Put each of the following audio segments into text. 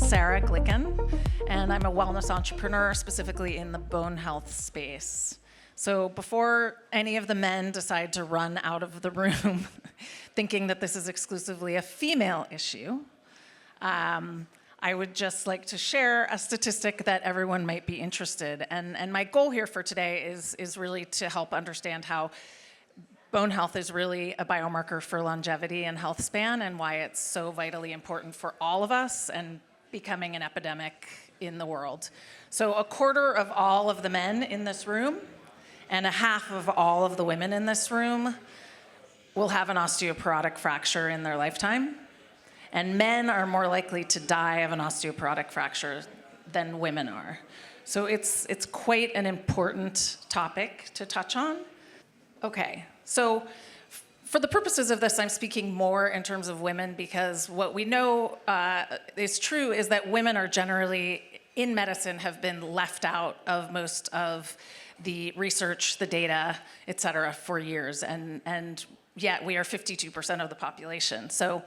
Sarah Glicken, and I'm a wellness entrepreneur, specifically in the bone health space. So before any of the men decide to run out of the room thinking that this is exclusively a female issue, I would just like to share a statistic that everyone might be interested in. And my goal here for today is really to help understand how bone health is really a biomarker for longevity and health span, and why it's so vitally important for all of us and becoming an epidemic in the world. So a quarter of all of the men in this room and a half of all of the women in this room will have an osteoporotic fracture in their lifetime. And men are more likely to die of an osteoporotic fracture than women are. So it's quite an important topic to touch on. Okay, so for the purposes of this, I'm speaking more in terms of women, because what we know is true is that women are generally, in medicine, have been left out of most of the research, the data, et cetera, for years. And yet we are 52% of the population. So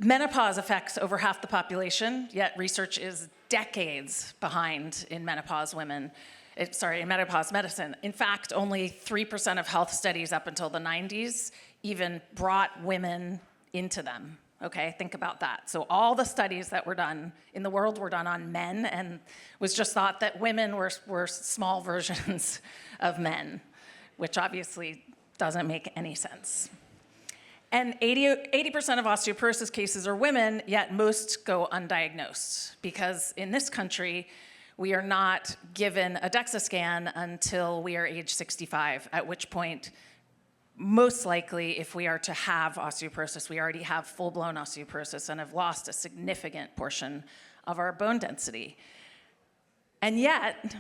menopause affects over half the population, yet research is decades behind in menopause women. In menopause medicine. In fact, only 3% of health studies up until the 90s even brought women into them. Okay, think about that. So all the studies that were done in the world were done on men, and was just thought that women were small versions of men, which obviously doesn't make any sense. And 80% of osteoporosis cases are women, yet most go undiagnosed, because in this country, we are not given a DEXA scan until we are age 65, at which point, most likely, if we are to have osteoporosis, we already have full-blown osteoporosis and have lost a significant portion of our bone density. And yet,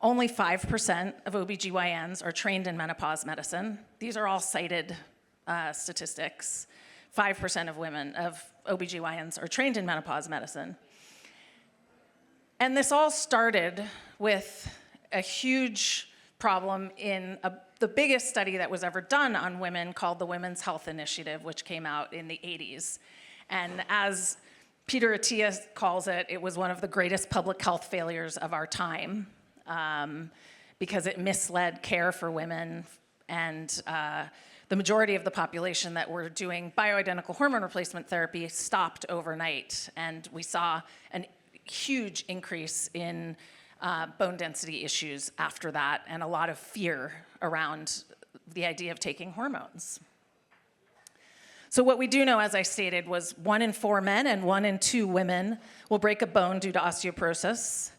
only 5% of OBGYNs are trained in menopause medicine. These are all cited statistics. 5% of women, of OBGYNs, are trained in menopause medicine. And this all started with a huge problem in the biggest study that was ever done on women, called the Women's Health Initiative, which came out in the 80s. And as Peter Attia calls it, it was one of the greatest public health failures of our time, because it misled care for women, and the majority of the population that were doing bioidentical hormone replacement therapy stopped overnight. And we saw an huge increase in bone density issues after that, and a lot of fear around the idea of taking hormones. So what we do know, as I stated, was 1 in 4 men and 1 in 2 women will break a bone due to osteoporosis.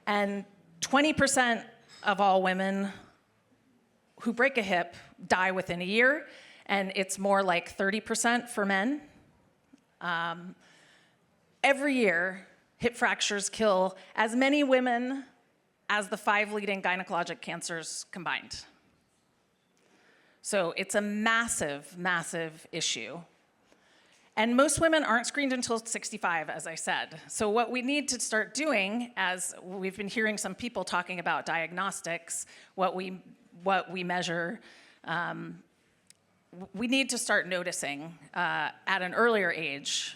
And 20% of all women who break a hip die within a year, and it's more like 30% for men. Every year, hip fractures kill as many women as the 5 leading gynecologic cancers combined. So it's a massive, massive issue. And most women aren't screened until 65, as I said. So what we need to start doing, as we've been hearing some people talking about diagnostics, what we measure, we need to start noticing at an earlier age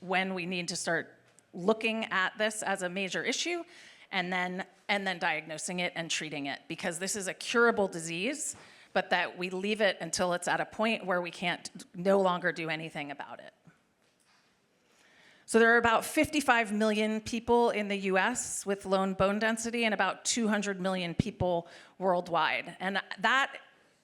when we need to start looking at this as a major issue, and then diagnosing it and treating it, because this is a curable disease, but that we leave it until it's at a point where we can't no longer do anything about it. So there are about 55 million people in the US with low bone density, and about 200 million people worldwide. And that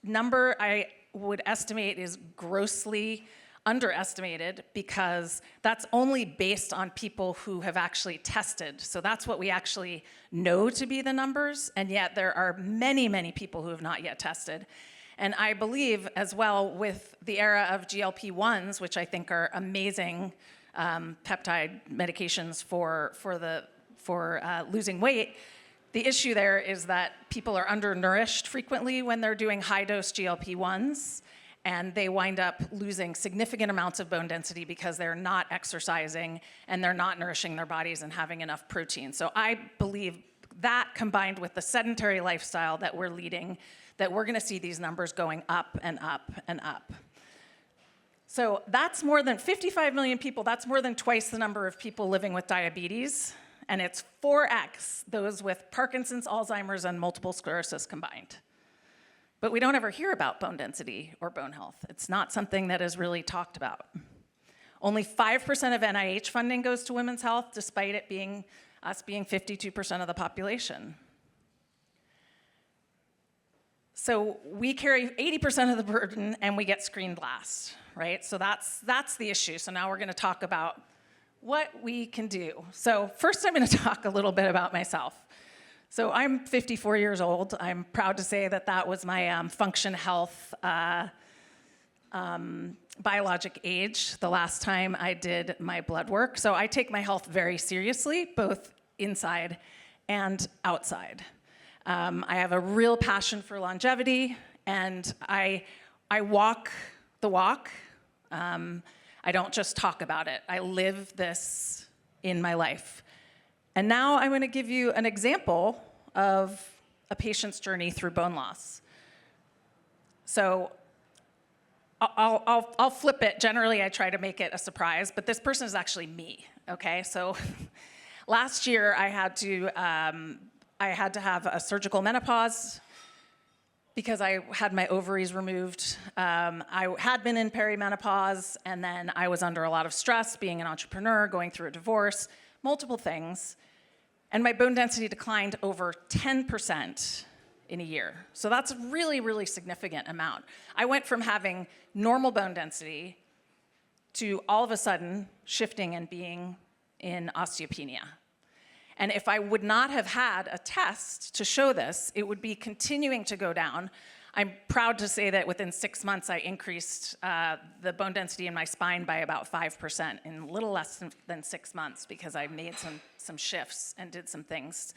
number, I would estimate, is grossly underestimated, because that's only based on people who have actually tested. So that's what we actually know to be the numbers, and yet there are many, many people who have not yet tested. And I believe as well, with the era of GLP-1s, which I think are amazing peptide medications for losing weight, the issue there is that people are undernourished frequently when they're doing high-dose GLP-1s, and they wind up losing significant amounts of bone density because they're not exercising and they're not nourishing their bodies and having enough protein. So I believe that, combined with the sedentary lifestyle that we're leading, that we're gonna see these numbers going up and up and up. So that's more than 55 million people. That's more than twice the number of people living with diabetes. And it's 4x those with Parkinson's, Alzheimer's, and multiple sclerosis combined. But we don't ever hear about bone density or bone health. It's not something that is really talked about. Only 5% of NIH funding goes to women's health, despite it being us being 52% of the population. So we carry 80% of the burden, and we get screened last, right? So that's the issue. So now we're going to talk about what we can do. So first, I'm going to talk a little bit about myself. So I'm 54 years old. I'm proud to say that that was my function health biologic age the last time I did my blood work. So I take my health very seriously, both inside and outside. I have a real passion for longevity, and I walk the walk. I don't just talk about it. I live this in my life. And now I'm going to give you an example of a patient's journey through bone loss. So I'll flip it. Generally, I try to make it a surprise, but this person is actually me, okay? So last year, I had to have a surgical menopause because I had my ovaries removed. I had been in perimenopause, and then I was under a lot of stress, being an entrepreneur, going through a divorce, multiple things. And my bone density declined over 10% in a year. So that's a really, really significant amount. I went from having normal bone density to all of a sudden shifting and being in osteopenia. And if I would not have had a test to show this, it would be continuing to go down. I'm proud to say that within 6 months, I increased the bone density in my spine by about 5% in a little less than 6 months because I made some shifts and did some things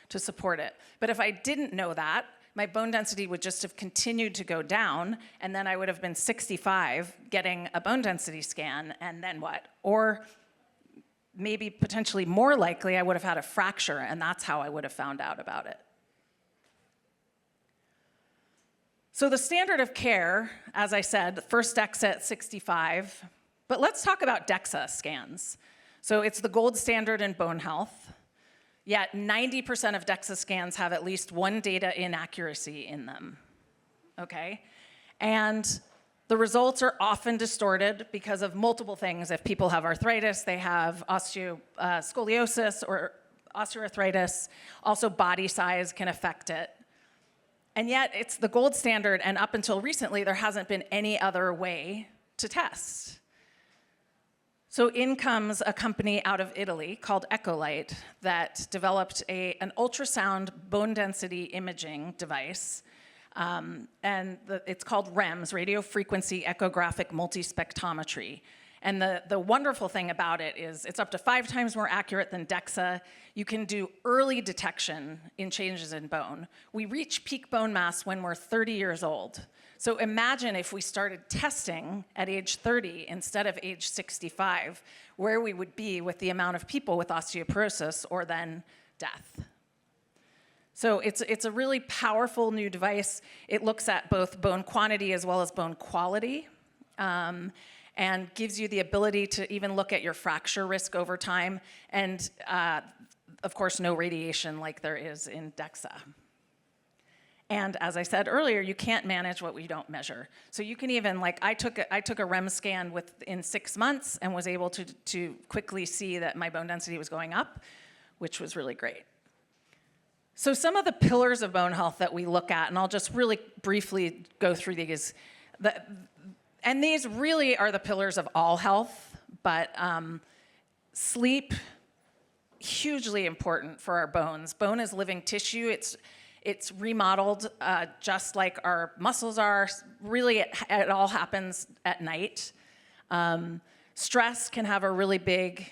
to support it. But if I didn't know that, my bone density would just have continued to go down, and then I would have been 65 getting a bone density scan, and then what? Or maybe potentially more likely, I would have had a fracture, and that's how I would have found out about it. So the standard of care, as I said, first DEXA at 65, but let's talk about DEXA scans. So it's the gold standard in bone health, yet 90% of DEXA scans have at least one data inaccuracy in them, okay? And the results are often distorted because of multiple things. If people have arthritis, they have scoliosis or osteoarthritis. Also, body size can affect it. And yet, it's the gold standard, and up until recently, there hasn't been any other way to test. So in comes a company out of Italy called Ecolight that developed an ultrasound bone density imaging device. It's called REMS, Radio Frequency Echographic Multispectrometry. And the wonderful thing about it is it's up to 5 times more accurate than DEXA. You can do early detection in changes in bone. We reach peak bone mass when we're 30 years old. So imagine if we started testing at age 30 instead of age 65, where we would be with the amount of people with osteoporosis or then death. So it's a really powerful new device. It looks at both bone quantity as well as bone quality, and gives you the ability to even look at your fracture risk over time, and of course, no radiation like there is in DEXA. And as I said earlier, you can't manage what we don't measure. So you can even, like, I took a REMS scan in 6 months and was able to quickly see that my bone density was going up, which was really great. So some of the pillars of bone health that we look at, and I'll just really briefly go through these, and these really are the pillars of all health, but sleep, hugely important for our bones. Bone is living tissue. It's remodeled just like our muscles are. Really, it all happens at night. Stress can have a really big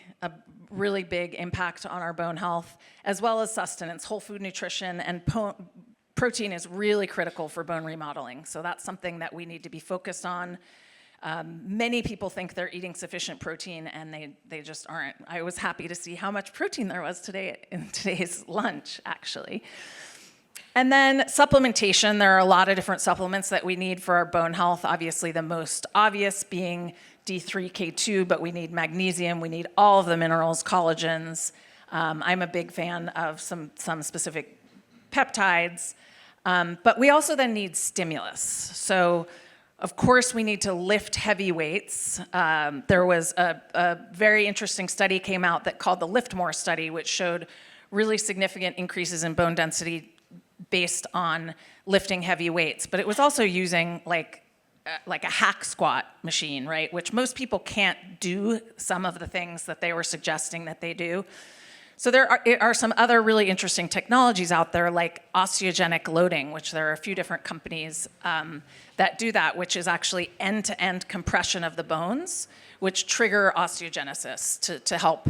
impact on our bone health, as well as sustenance, whole food nutrition, and protein is really critical for bone remodeling. So that's something that we need to be focused on. Many people think they're eating sufficient protein, and they just aren't. I was happy to see how much protein there was today in today's lunch, actually. And then supplementation, there are a lot of different supplements that we need for our bone health. Obviously, the most obvious being D3K2, but we need magnesium, we need all of the minerals, collagens. I'm a big fan of some specific peptides. But we also then need stimulus. So, of course, we need to lift heavy weights. There was a very interesting study came out that called the Lift More study, which showed really significant increases in bone density based on lifting heavy weights. But it was also using like a hack squat machine, right? Which most people can't do some of the things that they were suggesting that they do. So there are some other really interesting technologies out there, like osteogenic loading, which there are a few different companies that do that, which is actually end-to-end compression of the bones, which trigger osteogenesis to help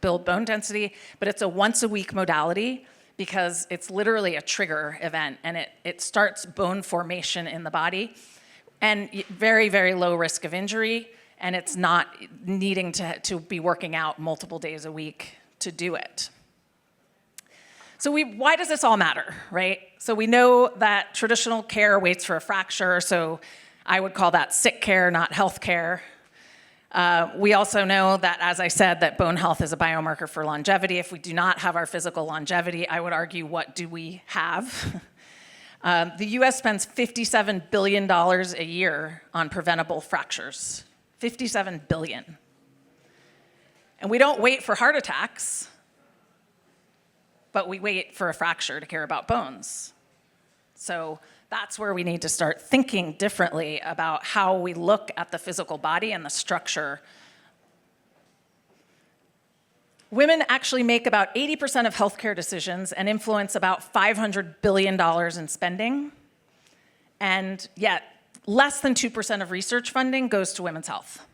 build bone density. But it's a once-a-week modality because it's literally a trigger event, and it starts bone formation in the body, and very, very low risk of injury, and it's not needing to be working out multiple days a week to do it. So why does this all matter, right? So we know that traditional care waits for a fracture, so I would call that sick care, not health care. We also know that, as I said, that bone health is a biomarker for longevity. If we do not have our physical longevity, I would argue, what do we have? The US spends $57 billion a year on preventable fractures. $57 billion. And we don't wait for heart attacks, but we wait for a fracture to care about bones. So that's where we need to start thinking differently about how we look at the physical body and the structure. Women actually make about 80% of healthcare decisions and influence about $500 billion in spending. And yet, less than 2% of research funding goes to women's health.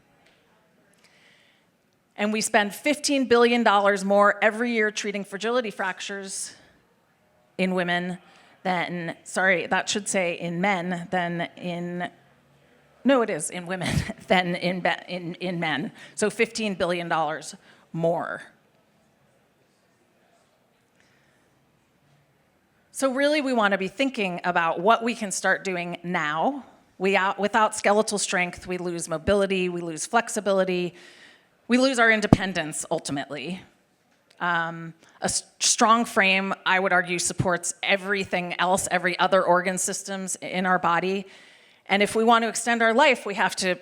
And we spend $15 billion more every year treating fragility fractures in women than, sorry, that should say in men than in, no, it is in women than in men. So $15 billion more. So really, we want to be thinking about what we can start doing now. Without skeletal strength, we lose mobility, we lose flexibility, we lose our independence, ultimately. A strong frame, I would argue, supports everything else, every other organ systems in our body. And if we want to extend our life, we have to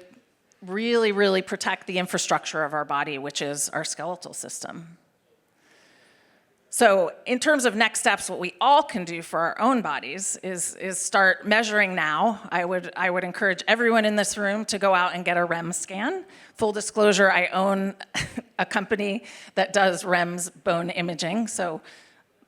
really, really protect the infrastructure of our body, which is our skeletal system. So in terms of next steps, what we all can do for our own bodies is start measuring now. I would encourage everyone in this room to go out and get a REMS scan. Full disclosure, I own a company that does REMS bone imaging, so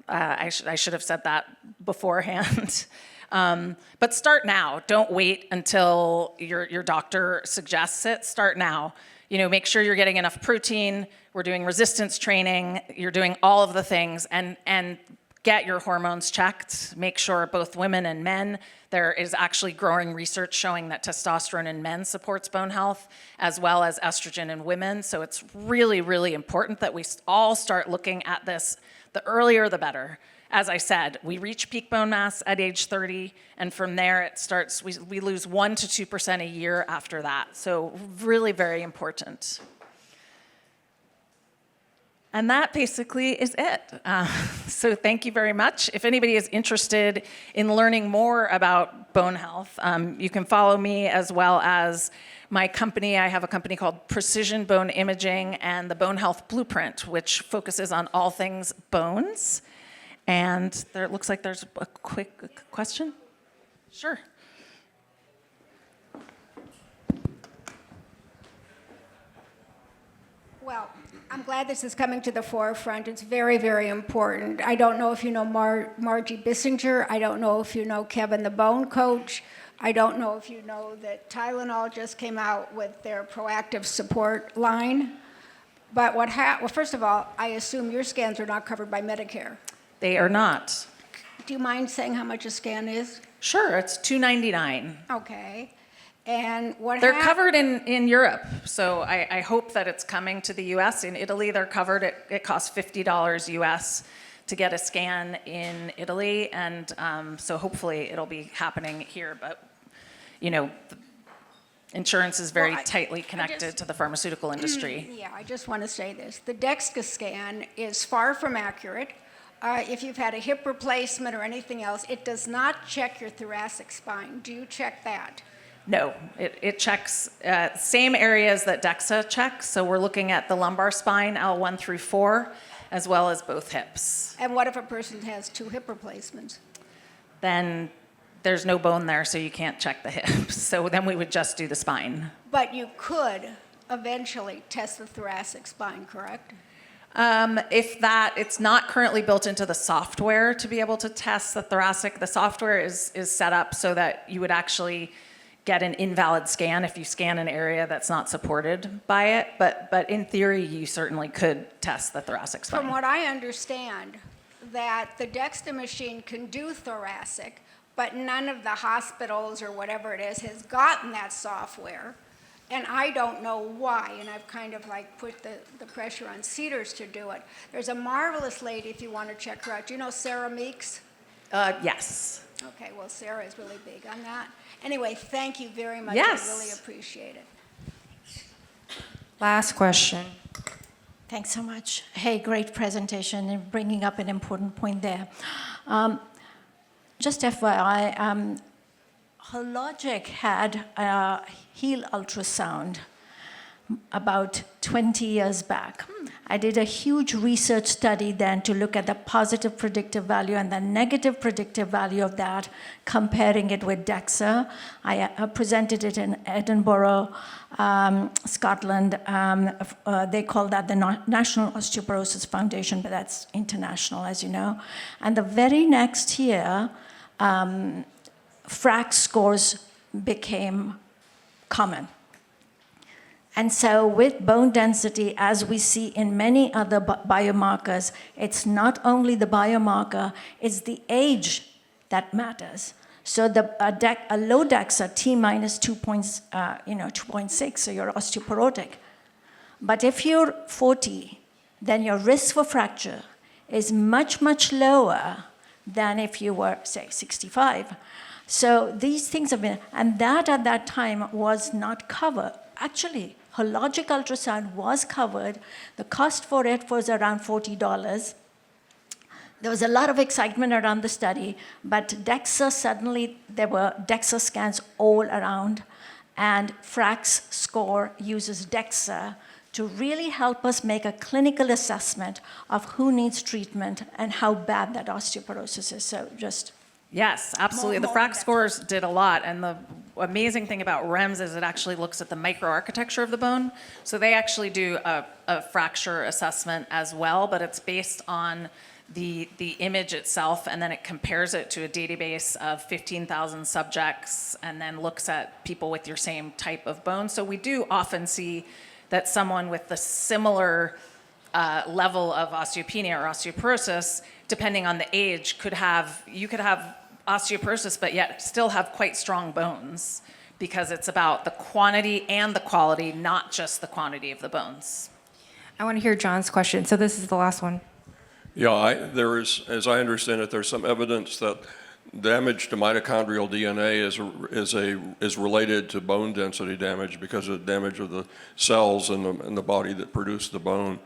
I should have said that beforehand. But start now. Don't wait until your doctor suggests it. Start now. You know, make sure you're getting enough protein. We're doing resistance training. You're doing all of the things, and get your hormones checked. Make sure both women and men. There is actually growing research showing that testosterone in men supports bone health, as well as estrogen in women. So it's really, really important that we all start looking at this. The earlier, the better. As I said, we reach peak bone mass at age 30, and from there it starts, we lose 1% to 2% a year after that. So really very important. And that basically is it. So thank you very much. If anybody is interested in learning more about bone health, you can follow me as well as my company. I have a company called Precision Bone Imaging and the Bone Health Blueprint, which focuses on all things bones. And it looks like there's a quick question. Sure. Well, I'm glad this is coming to the forefront. It's very, very important. I don't know if you know Margie Bissinger. I don't know if you know Kevin the Bone Coach. I don't know if you know that Tylenol just came out with their proactive support line. But well, first of all, I assume your scans are not covered by Medicare. They are not. Do you mind saying how much a scan is? Sure, it's $299. Okay. And what They're covered in Europe, so I hope that it's coming to the US. In Italy, they're covered. It costs $50 US. to get a scan in Italy, and so hopefully it'll be happening here. But you know, insurance is very Well, tightly connected to the pharmaceutical industry. Yeah, I just want to say this. The DEXA scan is far from accurate. If you've had a hip replacement or anything else, it does not check your thoracic spine. Do you check that? No, it checks same areas that DEXA checks. So we're looking at the lumbar spine, L1 through 4, as well as both hips. And what if a person has 2 hip replacements? Then there's no bone there, so you can't check the hips. So then we would just do the spine. But you could eventually test the thoracic spine, correct? If that, it's not currently built into the software to be able to test the thoracic. The software is set up so that you would actually get an invalid scan if you scan an area that's not supported by it. But in theory, you certainly could test the thoracic spine. From what I understand, that the DEXA machine can do thoracic, but none of the hospitals or whatever it is has gotten that software. And I don't know why, and I've kind of like put the pressure on Cedars to do it. There's a marvelous lady, if you want to check her out. Do you know Sarah Meeks? Yes. Okay, well, Sarah is really big on that. Anyway, thank you very much. Yes. I really appreciate it. Last question. Thanks so much. Hey, great presentation and bringing up an important point there. Just FYI, Hologic had a heel ultrasound about 20 years back. I did a huge research study then to look at the positive predictive value and the negative predictive value of that, comparing it with DEXA. I presented it in Edinburgh, Scotland. They call that the National Osteoporosis Foundation, but that's international, as you know. And the very next year, FRAX scores became common. And so with bone density, as we see in many other biomarkers, it's not only the biomarker, it's the age that matters. So a low DEXA, T minus 2.6, so you're osteoporotic. But if you're 40, then your risk for fracture is much, much lower than if you were, say, 65. So these things have been, and that at that time was not covered. Actually, Hologic ultrasound was covered. The cost for it was around $40. There was a lot of excitement around the study, but DEXA, suddenly there were DEXA scans all around, and FRAX score uses DEXA to really help us make a clinical assessment of who needs treatment and how bad that osteoporosis is. So just Yes, absolutely. The FRAX scores did a lot, and the amazing thing about REMS is it actually looks at the microarchitecture of the bone. So they actually do a fracture assessment as well, but it's based on the image itself, and then it compares it to a database of 15,000 subjects, and then looks at people with your same type of bone. So we do often see that someone with the similar level of osteopenia or osteoporosis, depending on the age, you could have osteoporosis, but yet still have quite strong bones, because it's about the quantity and the quality, not just the quantity of the bones. I want to hear John's question. So this is the last one. Yeah, there is, as I understand it, there's some evidence that damage to mitochondrial DNA is related to bone density damage because of the damage of the cells in the body that produce the bone.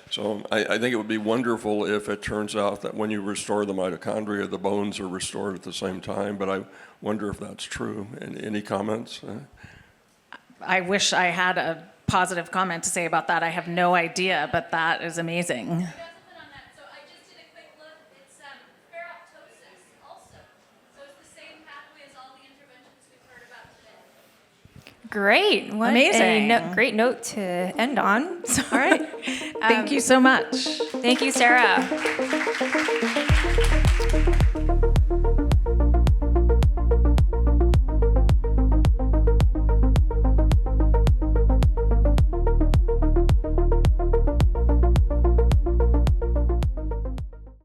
So I think it would be wonderful if it turns out that when you restore the mitochondria, the bones are restored at the same time, but I wonder if that's true. Any comments? I wish I had a positive comment to say about that. I have no idea, but that is amazing. Great. What Amazing. a great note to end on. All right. Thank you so much. Thank you, Sarah.